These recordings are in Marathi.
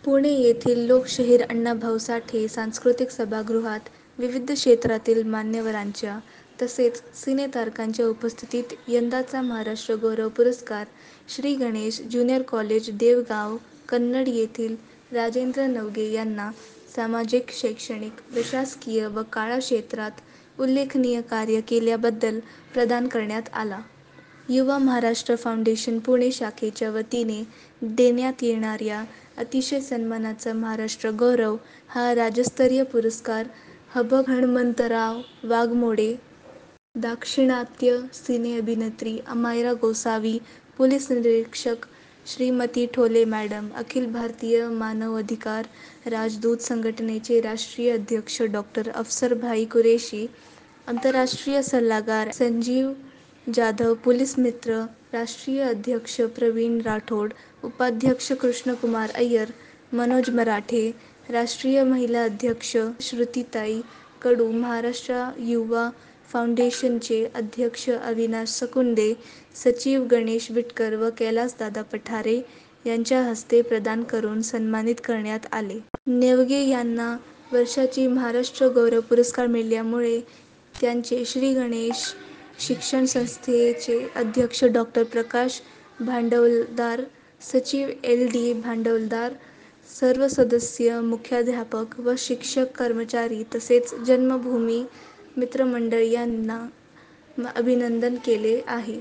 पुणे येथील लोकशाहीर अण्णाभाऊ साठे सांस्कृतिक सभागृहात विविध क्षेत्रातील मान्यवरांच्या तसेच सिनेतारकांच्या उपस्थितीत यंदाचा महाराष्ट्र गौरव पुरस्कार श्री गणेश ज्युनियर कॉलेज देवगाव कन्नड येथील राजेंद्र नवगे यांना सामाजिक, शैक्षणिक, प्रशासकीय व कला क्षेत्रात उल्लेखनीय कार्य केल्याबद्दल प्रदान करण्यात आला. युवा महाराष्ट्र फाउंडेशन पुणे शाखेच्या वतीने देण्यात येणाऱ्या अतिशय सन्मानाचा महाराष्ट्र गौरव हा राज्यस्तरीय पुरस्कार हणमंतराव वाघमोडे, दाक्षिणात्य सिने अभिनेत्री अमायरा गोसावी, पोलीस निरीक्षक श्रीमती ठोले मॅडम, अखिल भारतीय मानव अधिकार राजदूत संघटनेचे राष्ट्रीय अध्यक्ष डॉ. अफसरभाई कुरेशी, आंतरराष्ट्रीय सल्लागार संजीव जाधव, पोलीस मित्र राष्ट्रीय अध्यक्ष प्रवीण राठोड, उपाध्यक्ष कृष्णकुमार अय्यर, मनोज मराठे, राष्ट्रीय महिला अध्यक्ष श्रुतीताई कडू, महाराष्ट्र युवा फाउंडेशनचे अध्यक्ष अविनाश सकुंदे, सचिव गणेश विटकर व कैलासदादा पठारे यांच्या हस्ते प्रदान करून सन्मानित करण्यात आले. नेवगे यांना वर्षाची महाराष्ट्र गौरव पुरस्कार मिळाल्यामुळे त्यांचे श्री गणेश शिक्षण संस्थेचे अध्यक्ष डॉ. प्रकाश भांडवलदार, सचिव एल. डी. भांडवलदार, सर्व सदस्य, मुख्याध्यापक व शिक्षक कर्मचारी तसेच जन्मभूमी मित्रमंडळ यांना अभिनंदन केले आहे.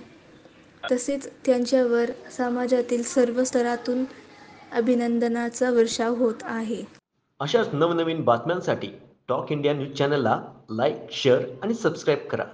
तसेच त्यांच्यावर समाजातील सर्व स्तरातून अभिनंदनाचा वर्षाव होत आहे. अशाच नवनवीन बातम्यांसाठी टॉक इंडिया न्यूज चॅनलला लाईक, शेअर आणि सबस्क्राईब करा.